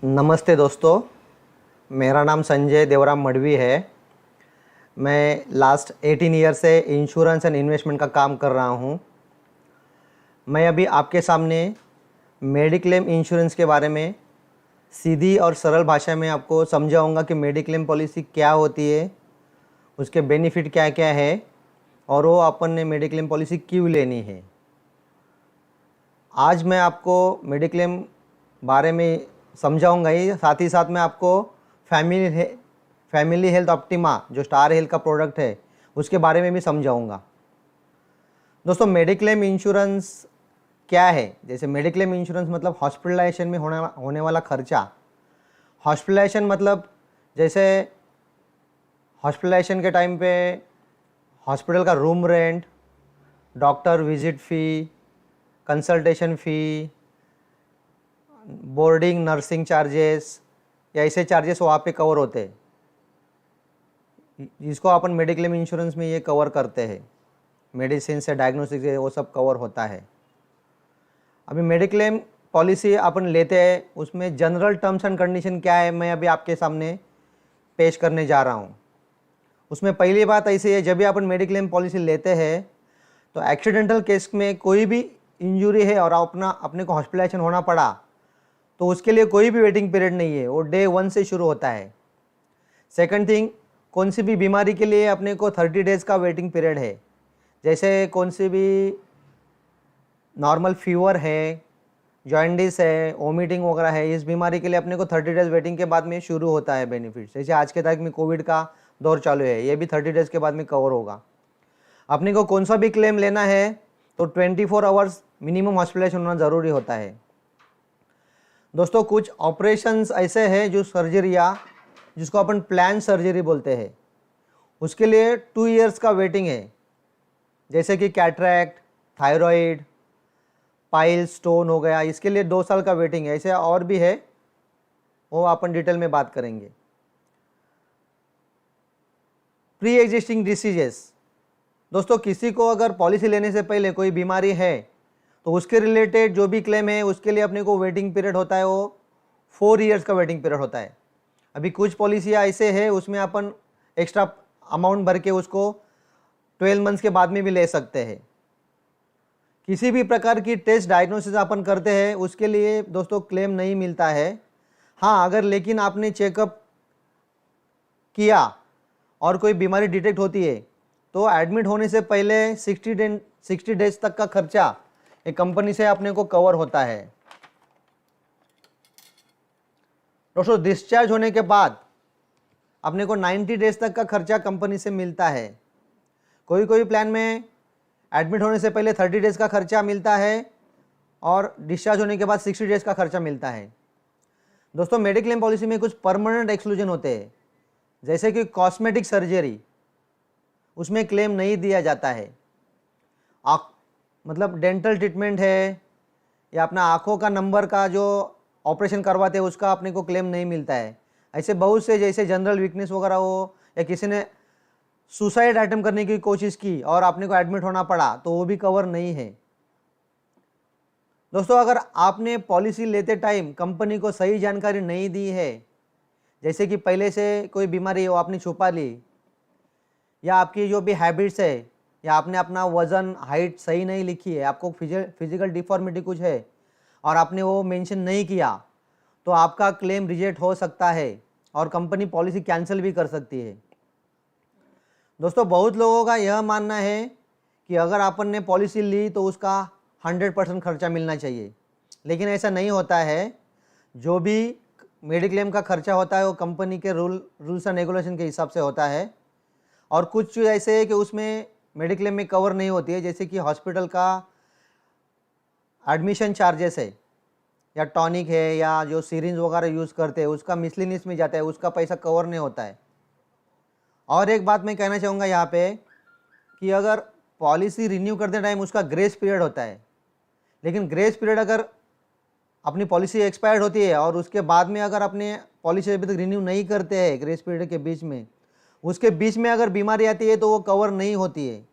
नमस्ते दोस्तों, मेरा नाम संजय देवराम मडवी है। मैं लास्ट 18 ईयर से इंश्योरेंस एंड इन्वेस्टमेंट का काम कर रहा हूँ। मैं अभी आपके सामने मेडिक्लेम इंश्योरेंस के बारे में सीधी और सरल भाषा में आपको समझाऊंगा कि मेडिक्लेम पॉलिसी क्या होती है, उसके बेनिफिट क्या क्या है और वो अपन ने मेडिक्लेम पॉलिसी क्यों लेनी है। आज मैं आपको मेडिक्लेम बारे में समझाऊंगा ही, साथ साथ मैं आपको फैमिली हेल्थ ऑप्टिमा जो स्टार हेल्थ का प्रोडक्ट है उसके बारे में भी समझाऊंगा। दोस्तों, मेडिक्लेम इंश्योरेंस क्या है? जैसे मेडिक्लेम इंश्योरेंस मतलब हॉस्पिटलाइजेशन में होने वाला खर्चा। हॉस्पिटलाइजेशन मतलब जैसे हॉस्पिटलाइजेशन के टाइम पे हॉस्पिटल का रूम रेंट, डॉक्टर विजिट फ़ी, कंसल्टेशन फ़ी, बोर्डिंग नर्सिंग चार्जेस या ऐसे चार्जेस वहाँ पे कवर होते हैं, जिसको अपन मेडिक्लेम इंश्योरेंस में ये कवर करते हैं। मेडिसिन से डायग्नोस्टिक से वो सब कवर होता है। अभी मेडिक्लेम पॉलिसी अपन लेते हैं, उसमें जनरल टर्म्स एंड कंडीशन क्या है मैं अभी आपके सामने पेश करने जा रहा हूँ। उसमें पहली बात ऐसी है, जब भी अपन मेडिक्लेम पॉलिसी लेते हैं तो एक्सीडेंटल केस में कोई भी इंजरी है और अपने को हॉस्पिटलाइजेशन होना पड़ा तो उसके लिए कोई भी वेटिंग पीरियड नहीं है, वो डे 1 से शुरू होता है। सेकंड थिंग, कौन सी भी बीमारी के लिए अपने को 30 डेज़ का वेटिंग पीरियड है। जैसे कौन सी भी नॉर्मल फीवर है, जॉइंडिस है, वोमिटिंग वगैरह है, इस बीमारी के लिए अपने को 30 डेज़ वेटिंग के बाद में शुरू होता है बेनिफिट। जैसे आज के तारीख में कोविड का दौर चालू है, ये भी 30 डेज़ के बाद में कवर होगा। अपने को कौन सा भी क्लेम लेना है तो 24 आवर्स मिनिमम हॉस्पिटलाइजेशन होना ज़रूरी होता है। दोस्तों, कुछ ऑपरेशंस ऐसे हैं जो सर्जरिया जिसको अपन प्लान सर्जरी बोलते हैं, उसके लिए 2 इयर्स का वेटिंग है। जैसे कि कैटरैक्ट, थायराइड, पाइल स्टोन हो गया, इसके लिए 2 साल का वेटिंग है। ऐसे और भी है, वो अपन डिटेल में बात करेंगे। प्री एग्जिस्टिंग डिसीजेस, दोस्तों किसी को अगर पॉलिसी लेने से पहले कोई बीमारी है तो उसके रिलेटेड जो भी क्लेम है उसके लिए अपने को वेटिंग पीरियड होता है, वो 4 इयर्स का वेटिंग पीरियड होता है। अभी कुछ पॉलिसियाँ ऐसे है उसमें अपन एक्स्ट्रा अमाउंट भर के उसको 12 मंथ्स के बाद में भी ले सकते हैं। किसी भी प्रकार की टेस्ट डायग्नोसिस अपन करते हैं उसके लिए दोस्तों क्लेम नहीं मिलता है। हाँ, अगर लेकिन आपने चेकअप किया और कोई बीमारी डिटेक्ट होती है तो एडमिट होने से पहले 60 डेज तक का खर्चा एक कंपनी से अपने को कवर होता है। दोस्तों, डिस्चार्ज होने के बाद अपने को 90 डेज तक का खर्चा कंपनी से मिलता है। कोई कोई प्लान में एडमिट होने से पहले 30 डेज का खर्चा मिलता है और डिस्चार्ज होने के बाद 60 डेज का खर्चा मिलता है। दोस्तों, मेडिक्लेम पॉलिसी में कुछ परमानेंट एक्सक्लूजन होते हैं, जैसे कि कॉस्मेटिक सर्जरी, उसमें क्लेम नहीं दिया जाता है। मतलब डेंटल ट्रीटमेंट है या अपना आँखों का नंबर का जो ऑपरेशन करवाते हैं उसका अपने को क्लेम नहीं मिलता है। ऐसे बहुत से, जैसे जनरल वीकनेस वगैरह हो या किसी ने सुसाइड अटेम्प्ट करने की कोशिश की और आपने को एडमिट होना पड़ा तो वो भी कवर नहीं है। दोस्तों, अगर आपने पॉलिसी लेते टाइम कंपनी को सही जानकारी नहीं दी है, जैसे कि पहले से कोई बीमारी है वो आपने छुपा ली, या आपकी जो भी हैबिट्स है, या आपने अपना वज़न हाइट सही नहीं लिखी है, आपको फिजिकल डिफॉर्मिटी कुछ है और आपने वो मेंशन नहीं किया, तो आपका क्लेम रिजेक्ट हो सकता है और कंपनी पॉलिसी कैंसिल भी कर सकती है। दोस्तों, बहुत लोगों का यह मानना है कि अगर अपन ने पॉलिसी ली तो उसका 100% खर्चा मिलना चाहिए, लेकिन ऐसा नहीं होता है। जो भी मेडिक्लेम का खर्चा होता है वो कंपनी के रूल्स एंड रेगुलेशन के हिसाब से होता है। और कुछ चीज़ ऐसे है कि उसमें मेडिक्लेम में कवर नहीं होती है, जैसे कि हॉस्पिटल का एडमिशन चार्जेस है या टॉनिक है या जो सीरिंज वगैरह यूज़ करते हैं उसका मिसलिनियस में जाता है, उसका पैसा कवर नहीं होता है। और एक बात मैं कहना चाहूँगा यहाँ पे कि अगर पॉलिसी रिन्यू करते टाइम उसका ग्रेस पीरियड होता है, लेकिन ग्रेस पीरियड अगर अपनी पॉलिसी एक्सपायर्ड होती है और उसके बाद में अगर अपने पॉलिसी अभी तक रिन्यू नहीं करते हैं ग्रेस पीरियड के बीच में, उसके बीच में अगर बीमारी आती है तो वो कवर नहीं होती है।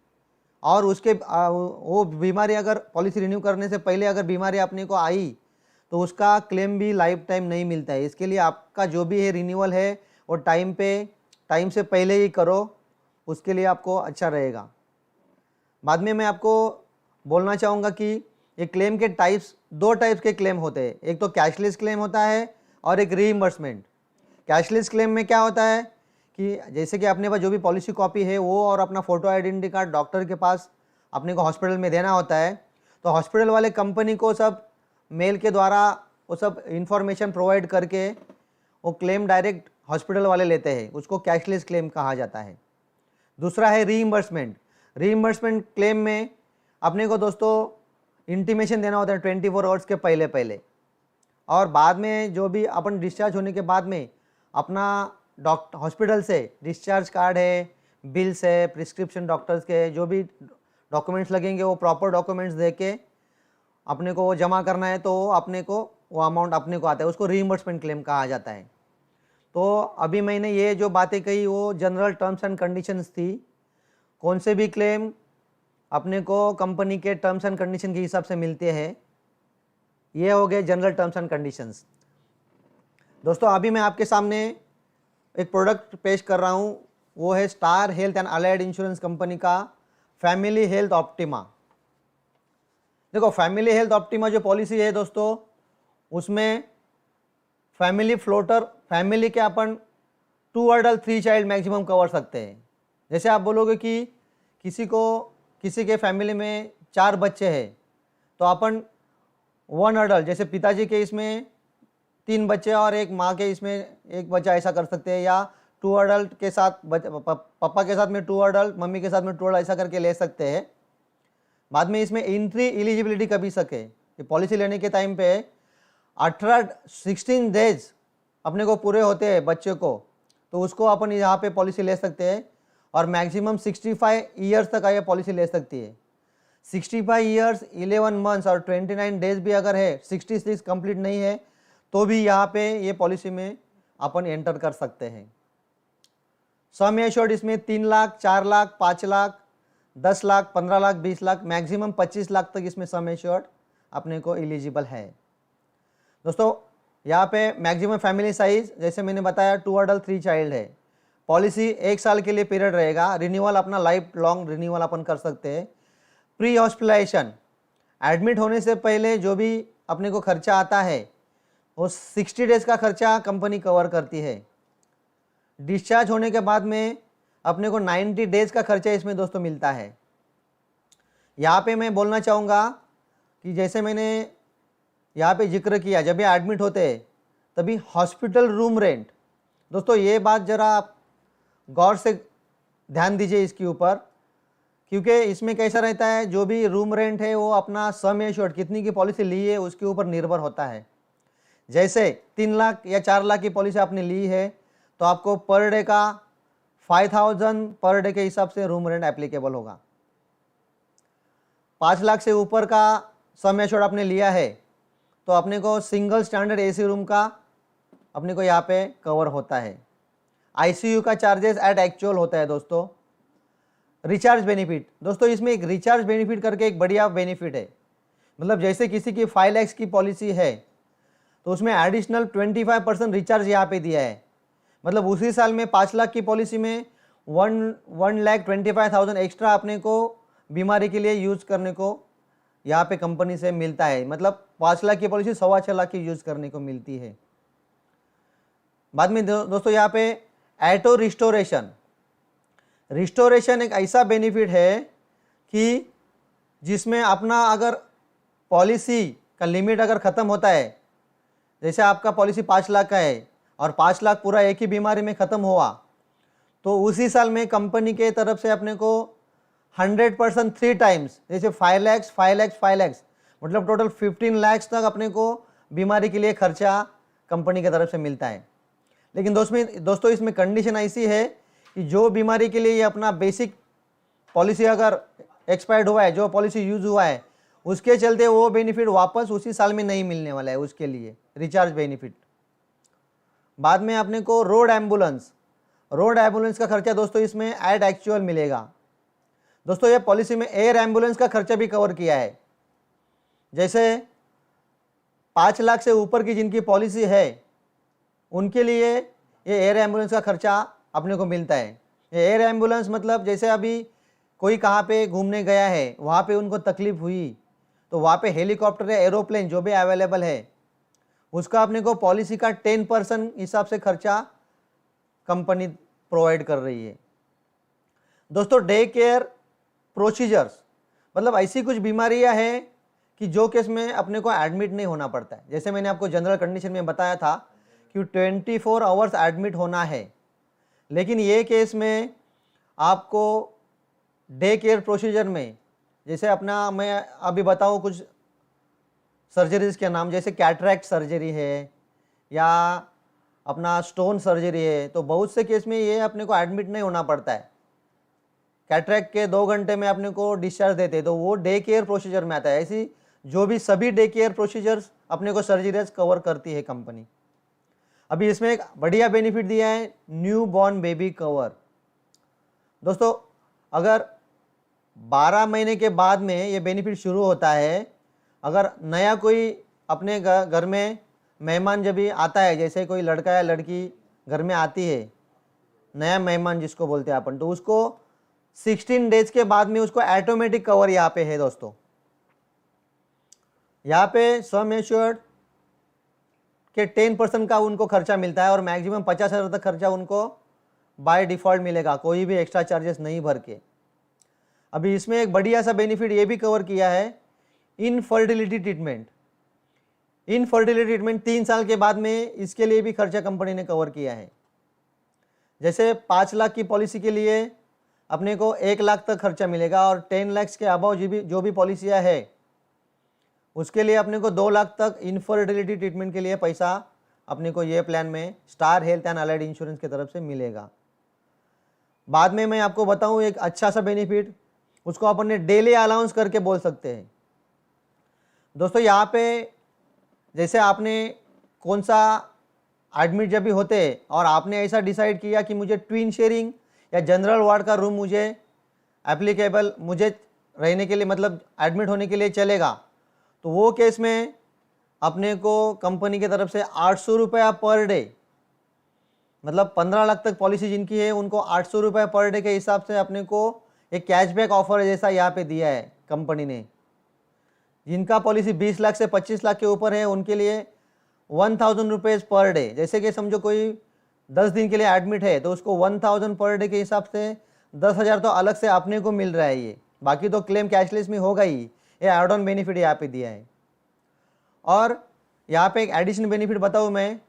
और वो बीमारी अगर पॉलिसी रिन्यू करने से पहले अगर बीमारी अपने को आई तो उसका क्लेम भी लाइफ टाइम नहीं मिलता है। इसके लिए आपका जो भी है रिन्यूअल है वो टाइम से पहले ही करो, उसके लिए आपको अच्छा रहेगा। बाद में मैं आपको बोलना चाहूँगा कि ये क्लेम के टाइप्स, 2 टाइप्स के क्लेम होते हैं। एक तो कैशलेस क्लेम होता है और एक रीइंबर्समेंट। कैशलेस क्लेम में क्या होता है कि जैसे कि अपने पास जो भी पॉलिसी कॉपी है वो और अपना फ़ोटो आइडेंटिटी कार्ड डॉक्टर के पास अपने को हॉस्पिटल में देना होता है, तो हॉस्पिटल वाले कंपनी को सब मेल के द्वारा वो सब इंफॉर्मेशन प्रोवाइड करके वो क्लेम डायरेक्ट हॉस्पिटल वाले लेते हैं, उसको कैशलेस क्लेम कहा जाता है। दूसरा है रीइंबर्समेंट। रीइंबर्समेंट क्लेम में अपने को दोस्तों इंटीमेशन देना होता है 24 आवर्स के पहले पहले, और बाद में जो भी अपन डिस्चार्ज होने के बाद में अपना डॉक्टर हॉस्पिटल से डिस्चार्ज कार्ड है, बिल्स है, प्रिस्क्रिप्शन डॉक्टर्स के जो भी डॉक्यूमेंट्स लगेंगे वो प्रॉपर डॉक्यूमेंट्स दे के अपने को वो जमा करना है, तो अपने को वो अमाउंट अपने को आता है, उसको रीइंबर्समेंट क्लेम कहा जाता है। तो अभी मैंने ये जो बातें कही वो जनरल टर्म्स एंड कंडीशंस थी। कौन से भी क्लेम अपने को कंपनी के टर्म्स एंड कंडीशन के हिसाब से मिलते हैं, ये हो गए जनरल टर्म्स एंड कंडीशंस। दोस्तों अभी मैं आपके सामने एक प्रोडक्ट पेश कर रहा हूँ, वो है star health and allied insurance company का फैमिली हेल्थ ऑप्टिमा। देखो फैमिली हेल्थ ऑप्टिमा जो पॉलिसी है दोस्तों, उसमें फैमिली फ्लोटर, फैमिली के अपन 2 अडल्ट 3 चाइल्ड मैक्सिमम कवर सकते हैं। जैसे आप बोलोगे कि किसी के फैमिली में 4 बच्चे हैं, तो अपन 1 अडल्ट, जैसे पिताजी के इसमें 3 बच्चे और एक माँ के इसमें 1 बच्चा, ऐसा कर सकते हैं। या 2 अडल्ट के साथ पापा के साथ में 2 अडल्ट, मम्मी के साथ में 2 अडल्ट, ऐसा करके ले सकते हैं। बाद में इसमें एंट्री एलिजिबिलिटी कभी सके, ये पॉलिसी लेने के टाइम पे 16 डेज अपने को पूरे होते हैं बच्चे को, तो उसको अपन यहाँ पे पॉलिसी ले सकते हैं। और मैक्सिमम 65 ईयर्स तक ये पॉलिसी ले सकती है। 65 ईयर्स 11 मंथ्स और 29 डेज भी अगर है, 66 कंप्लीट नहीं है, तो भी यहाँ पे ये पॉलिसी में अपन एंटर कर सकते हैं। सम एश्योर्ड इसमें 3 लाख, 4 लाख, 5 लाख, 10 लाख, 15 लाख, 20 लाख, मैक्सिमम 25 लाख तक इसमें सम एश्योर्ड अपने को एलिजिबल है। दोस्तों यहाँ पे मैक्सिमम फैमिली साइज जैसे मैंने बताया 2 अडल्ट 3 चाइल्ड है। पॉलिसी 1 साल के लिए पीरियड रहेगा। रिन्यूअल अपना लाइफ लॉन्ग रिन्यूअल अपन कर सकते हैं। प्री हॉस्पिटलाइजेशन, एडमिट होने से पहले जो भी अपने को खर्चा आता है वो 60 डेज का खर्चा कंपनी कवर करती है। डिस्चार्ज होने के बाद में अपने को 90 डेज का खर्चा इसमें दोस्तों मिलता है। यहाँ पे मैं बोलना चाहूँगा कि जैसे मैंने यहाँ पे जिक्र किया, जब भी एडमिट होते हैं तभी हॉस्पिटल रूम रेंट, दोस्तों ये बात ज़रा आप गौर से ध्यान दीजिए इसके ऊपर, क्योंकि इसमें कैसा रहता है, जो भी रूम रेंट है वो अपना सम एश्योर्ड कितनी की पॉलिसी ली है उसके ऊपर निर्भर होता है। जैसे 3 लाख या 4 लाख की पॉलिसी आपने ली है तो आपको पर डे का 5000 पर डे के हिसाब से रूम रेंट एप्लीकेबल होगा। 5 लाख से ऊपर का सम एश्योर्ड आपने लिया है तो अपने को सिंगल स्टैंडर्ड एसी रूम का अपने को यहाँ पे कवर होता है। आईसीयू का चार्जेस एट एक्चुअल होता है दोस्तों। रिचार्ज बेनिफिट, दोस्तों इसमें एक रिचार्ज बेनिफिट करके एक बढ़िया बेनिफिट है। मतलब जैसे किसी की 5 लाख की पॉलिसी है तो उसमें एडिशनल 25% रिचार्ज यहाँ पे दिया है। मतलब उसी साल में 5 लाख की पॉलिसी में 1,25,000 एक्स्ट्रा अपने को बीमारी के लिए यूज करने को यहाँ पे कंपनी से मिलता है। मतलब 5 लाख की पॉलिसी 6.25 लाख की यूज करने को मिलती है। बाद में दोस्तों यहाँ पे ऑटो रिस्टोरेशन, रिस्टोरेशन एक ऐसा बेनिफिट है कि जिसमें अपना अगर पॉलिसी का लिमिट अगर ख़त्म होता है, जैसे आपका पॉलिसी 5 लाख का है और 5 लाख पूरा एक ही बीमारी में ख़त्म हुआ, तो उसी साल में कंपनी के तरफ से अपने को 100% 3 टाइम्स, जैसे 5 lakhs 5 lakhs 5 lakhs, मतलब टोटल 15 lakhs तक अपने को बीमारी के लिए खर्चा कंपनी की तरफ से मिलता है। लेकिन दोस्तों इसमें कंडीशन ऐसी है कि जो बीमारी के लिए ये अपना बेसिक पॉलिसी अगर एक्सपायर्ड हुआ है, जो पॉलिसी यूज हुआ है, उसके चलते वो बेनिफिट वापस उसी साल में नहीं मिलने वाला है, उसके लिए रिचार्ज बेनिफिट। बाद में अपने को रोड एम्बुलेंस का खर्चा दोस्तों इसमें एट एक्चुअल मिलेगा। दोस्तों ये पॉलिसी में एयर एम्बुलेंस का खर्चा भी कवर किया है। जैसे 5 लाख से ऊपर की जिनकी पॉलिसी है उनके लिए ये एयर एम्बुलेंस का खर्चा अपने को मिलता है। ये एयर एम्बुलेंस मतलब जैसे अभी कोई कहाँ पे घूमने गया है, वहाँ पे उनको तकलीफ़ हुई तो वहाँ पे हेलीकॉप्टर या एरोप्लेन जो भी अवेलेबल है उसका अपने को पॉलिसी का 10% हिसाब से खर्चा कंपनी प्रोवाइड कर रही है। दोस्तों, डे केयर प्रोसीजर्स मतलब ऐसी कुछ बीमारियां हैं कि जो केस में अपने को एडमिट नहीं होना पड़ता है। जैसे मैंने आपको जनरल कंडीशन में बताया था कि 24 आवर्स एडमिट होना है, लेकिन ये केस में आपको डे केयर प्रोसीजर में जैसे अपना मैं अभी बताऊँ कुछ सर्जरीज के नाम, जैसे कैटरैक्ट सर्जरी है या अपना स्टोन सर्जरी है, तो बहुत से केस में ये अपने को एडमिट नहीं होना पड़ता है। कैटरैक्ट के 2 घंटे में अपने को डिस्चार्ज देते हैं, तो वो डे केयर प्रोसीजर में आता है। ऐसी जो भी सभी डे केयर प्रोसीजर्स अपने को सर्जरीज कवर करती है कंपनी। अभी इसमें एक बढ़िया बेनिफिट दिया है, न्यू बॉर्न बेबी कवर। दोस्तों, अगर 12 महीने के बाद में ये बेनिफिट शुरू होता है, अगर नया कोई अपने घर में मेहमान जब भी आता है, जैसे कोई लड़का या लड़की घर में आती है, नया मेहमान जिसको बोलते हैं अपन, तो उसको 16 डेज के बाद में उसको ऑटोमेटिक कवर यहाँ पे है। दोस्तों, यहाँ पे सम एश्योर्ड के 10% का उनको खर्चा मिलता है और मैक्सिमम 50,000 तक खर्चा उनको बाय डिफ़ॉल्ट मिलेगा, कोई भी एक्स्ट्रा चार्जेस नहीं भर के। अभी इसमें एक बढ़िया सा बेनिफिट ये भी कवर किया है, इनफर्टिलिटी ट्रीटमेंट। इनफर्टिलिटी ट्रीटमेंट 3 साल के बाद में इसके लिए भी खर्चा कंपनी ने कवर किया है। जैसे 5 लाख की पॉलिसी के लिए अपने को 1 लाख तक खर्चा मिलेगा और 10 लाख के अबाव जो भी पॉलिसियाँ है उसके लिए अपने को 2 लाख तक इनफर्टिलिटी ट्रीटमेंट के लिए पैसा अपने को ये प्लान में star health and allied insurance की तरफ से मिलेगा। बाद में मैं आपको बताऊं एक अच्छा सा बेनिफिट, उसको अपन ने डेली अलाउंस करके बोल सकते हैं। दोस्तों, यहाँ पे जैसे आपने कौन सा एडमिट जब भी होते और आपने ऐसा डिसाइड किया कि मुझे ट्विन शेयरिंग या जनरल वार्ड का रूम मुझे एप्लीकेबल मुझे रहने के लिए मतलब एडमिट होने के लिए चलेगा, तो वो केस में अपने को कंपनी की तरफ से 800 रुपया पर डे, मतलब 15 लाख तक पॉलिसी जिनकी है उनको 800 रुपये पर डे के हिसाब से अपने को एक कैशबैक ऑफर जैसा यहाँ पे दिया है कंपनी ने। जिनका पॉलिसी 20 लाख से 25 लाख के ऊपर है उनके लिए 1000 रुपीज़ पर डे। जैसे कि समझो कोई 10 दिन के लिए एडमिट है तो उसको 1000 पर डे के हिसाब से 10,000 तो अलग से अपने को मिल रहा है। ये बाकी तो क्लेम कैशलेस में होगा ही, ये एड ऑन बेनिफिट यहाँ पे दिया है। और यहाँ पे एक एडिशनल बेनिफिट बताऊँ मैं,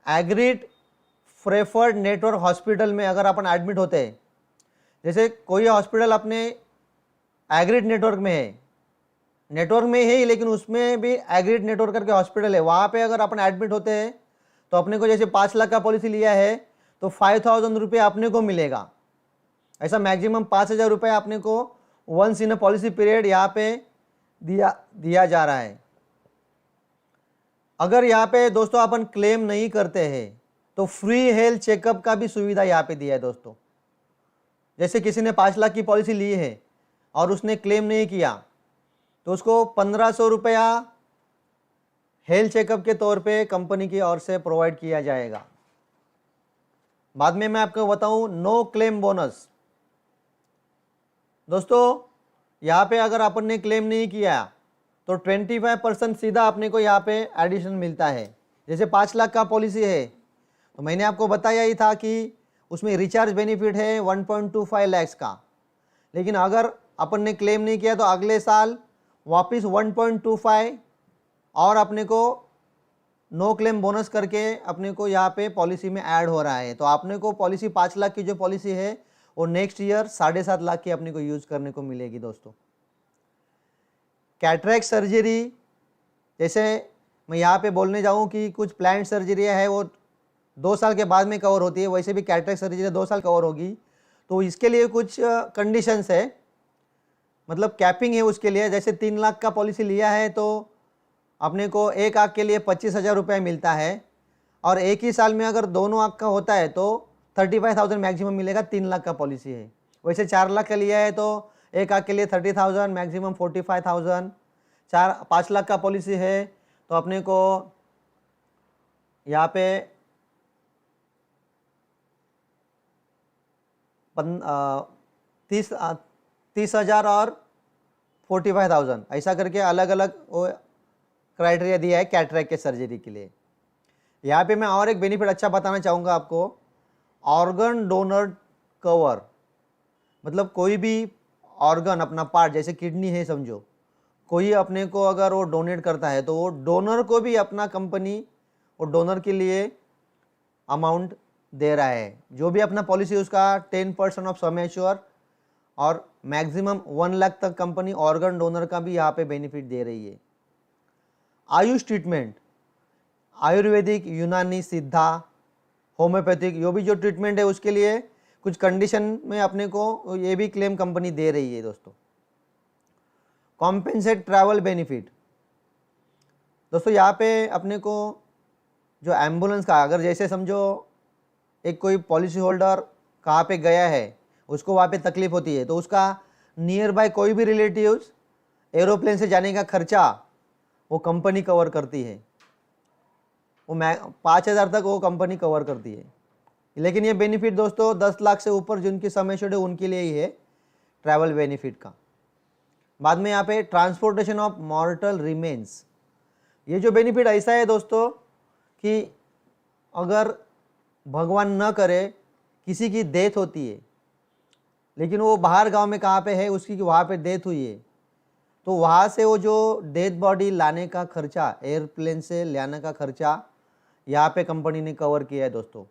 एग्रीड प्रेफर्ड नेटवर्क हॉस्पिटल में अगर अपन एडमिट होते हैं, जैसे कोई हॉस्पिटल अपने एग्रीड नेटवर्क में है, नेटवर्क में है ही लेकिन उसमें भी एग्रीड नेटवर्क करके हॉस्पिटल है, वहाँ पे अगर अपन एडमिट होते हैं तो अपने को जैसे 5 लाख का पॉलिसी लिया है तो 5,000 रुपये अपने को मिलेगा। ऐसा मैक्सिमम 5,000 रुपये अपने को once in a policy period यहाँ पे दिया जा रहा है। अगर यहाँ पे दोस्तों अपन क्लेम नहीं करते हैं तो फ्री हेल्थ चेकअप का भी सुविधा यहाँ पे दिया है। दोस्तों, जैसे किसी ने 5 लाख की पॉलिसी ली है और उसने क्लेम नहीं किया तो उसको 1500 रुपया हेल्थ चेकअप के तौर पे कंपनी की ओर से प्रोवाइड किया जाएगा। बाद में मैं आपको बताऊं नो क्लेम बोनस। दोस्तों, यहाँ पे अगर अपन ने क्लेम नहीं किया तो 25% सीधा अपने को यहाँ पे एडिशन मिलता है। जैसे 5 लाख का पॉलिसी है तो मैंने आपको बताया ही था कि उसमें रिचार्ज बेनिफिट है 1.25 लाख का, लेकिन अगर अपन ने क्लेम नहीं किया तो अगले साल वापस 1.25 और अपने को नो क्लेम बोनस करके अपने को यहाँ पे पॉलिसी में ऐड हो रहा है। तो आपने को पॉलिसी 5 लाख की जो पॉलिसी है वो नेक्स्ट ईयर 7.5 लाख की अपने को यूज़ करने को मिलेगी। दोस्तों, कैटरैक्ट सर्जरी, जैसे मैं यहाँ पे बोलने जाऊँ कि कुछ प्लान्ड सर्जरियाँ है वो 2 साल के बाद में कवर होती है, वैसे भी कैटरैक्ट सर्जरी 2 साल कवर होगी। तो इसके लिए कुछ कंडीशंस है, मतलब कैपिंग है उसके लिए। जैसे 3 लाख का पॉलिसी लिया है तो अपने को एक आँख के लिए 25,000 रुपये मिलता है और एक ही साल में अगर दोनों आँख का होता है तो 35,000 मैक्सिमम मिलेगा। 3 लाख का पॉलिसी है। वैसे 4 लाख का लिया है तो एक आँख के लिए 30,000 मैक्सिमम 45,000। 5 लाख का पॉलिसी है तो अपने को यहाँ पे 30,000 और 45,000 ऐसा करके अलग अलग वो क्राइटेरिया दिया है कैटरेक्ट के सर्जरी के लिए। यहाँ पे मैं और एक बेनिफिट अच्छा बताना चाहूँगा आपको, ऑर्गन डोनर कवर। मतलब कोई भी ऑर्गन अपना पार्ट, जैसे किडनी है समझो, कोई अपने को अगर वो डोनेट करता है तो वो डोनर को भी अपना कंपनी वो डोनर के लिए अमाउंट दे रहा है। जो भी अपना पॉलिसी उसका 10% ऑफ सम एश्योर और मैक्सिमम 1 लाख तक कंपनी ऑर्गन डोनर का भी यहाँ पे बेनिफिट दे रही है। आयुष ट्रीटमेंट, आयुर्वेदिक, यूनानी, सिद्धा, होम्योपैथिक, यो भी जो ट्रीटमेंट है उसके लिए कुछ कंडीशन में अपने को ये भी क्लेम कंपनी दे रही है दोस्तों। कॉम्पेंसेट ट्रैवल बेनिफिट दोस्तों, यहाँ पे अपने को जो एम्बुलेंस का, अगर जैसे समझो एक कोई पॉलिसी होल्डर कहाँ पे गया है, उसको वहाँ पे तकलीफ होती है, तो उसका नियर बाय कोई भी रिलेटिव्स एरोप्लेन से जाने का खर्चा वो कंपनी कवर करती है। वो 5,000 तक वो कंपनी कवर करती है। लेकिन ये बेनिफिट दोस्तों 10 लाख से ऊपर जिनकी सम एश्योर्ड है उनके लिए ही है ट्रैवल बेनिफिट का। बाद में यहाँ पे ट्रांसपोर्टेशन ऑफ मॉर्टल रिमेन्स, ये जो बेनिफिट ऐसा है दोस्तों कि अगर भगवान न करे किसी की डेथ होती है, लेकिन वो बाहर गांव में कहाँ पे है, उसकी वहाँ पे डेथ हुई है, तो वहाँ से वो जो डेथ बॉडी लाने का खर्चा, एयरप्लेन से लाने का खर्चा यहाँ पे कंपनी ने कवर किया है दोस्तों।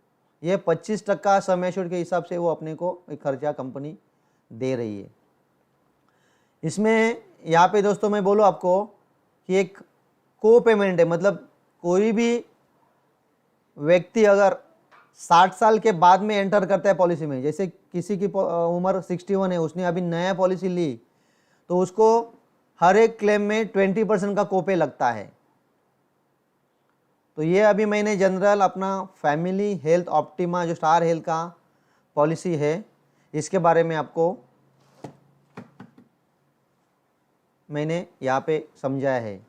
ये 25% सम एश्योर्ड के हिसाब से वो अपने को एक खर्चा कंपनी दे रही है। इसमें यहाँ पे दोस्तों मैं बोलूँ आपको कि एक को पेमेंट है, मतलब कोई भी व्यक्ति अगर 60 साल के बाद में एंटर करता है पॉलिसी में, जैसे किसी की उम्र 61 है, उसने अभी नया पॉलिसी ली, तो उसको हर एक क्लेम में 20% का कोपे लगता है। तो ये अभी मैंने जनरल अपना फैमिली हेल्थ ऑप्टिमा जो स्टार हेल्थ का पॉलिसी है, इसके बारे में आपको मैंने यहाँ पे समझाया है।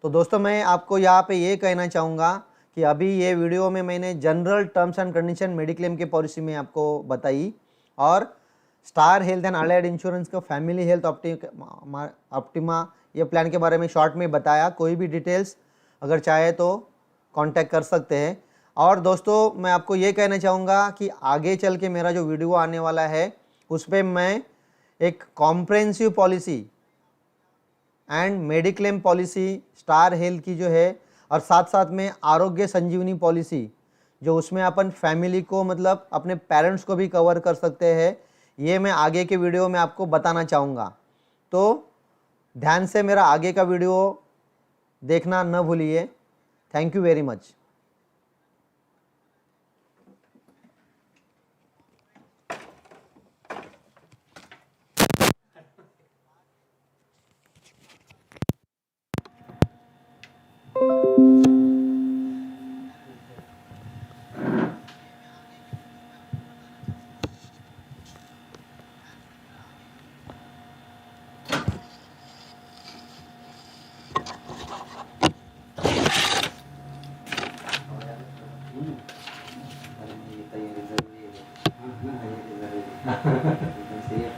तो दोस्तों मैं आपको यहाँ पे ये कहना चाहूँगा कि अभी ये वीडियो में मैंने general terms and condition mediclaim के पॉलिसी में आपको बताई, और star health and allied insurance का फैमिली हेल्थ ऑप्टिमा ये प्लान के बारे में शॉर्ट में बताया। कोई भी डिटेल्स अगर चाहे तो कांटेक्ट कर सकते हैं। और दोस्तों मैं आपको ये कहना चाहूँगा कि आगे चल के मेरा जो वीडियो आने वाला है उस पर मैं एक comprehensive policy and mediclaim policy star health की जो है, और साथ साथ में आरोग्य संजीवनी पॉलिसी जो उसमें अपन फैमिली को मतलब अपने पेरेंट्स को भी कवर कर सकते हैं, ये मैं आगे के वीडियो में आपको बताना चाहूँगा। तो ध्यान से मेरा आगे का वीडियो देखना न भूलिए। Thank you very much.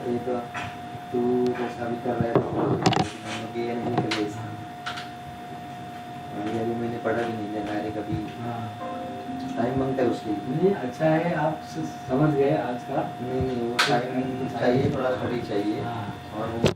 ये तो तू जैसा भी कर रहा है तो हम लोग ये नहीं कर रहे। अभी मैंने पढ़ा भी नहीं है डायरेक्ट, कभी टाइम मांगता है उसके लिए। नहीं अच्छा है, आप समझ गए आज का। नहीं वो टाइम चाहिए, थोड़ा स्टडी चाहिए। हाँ। और वो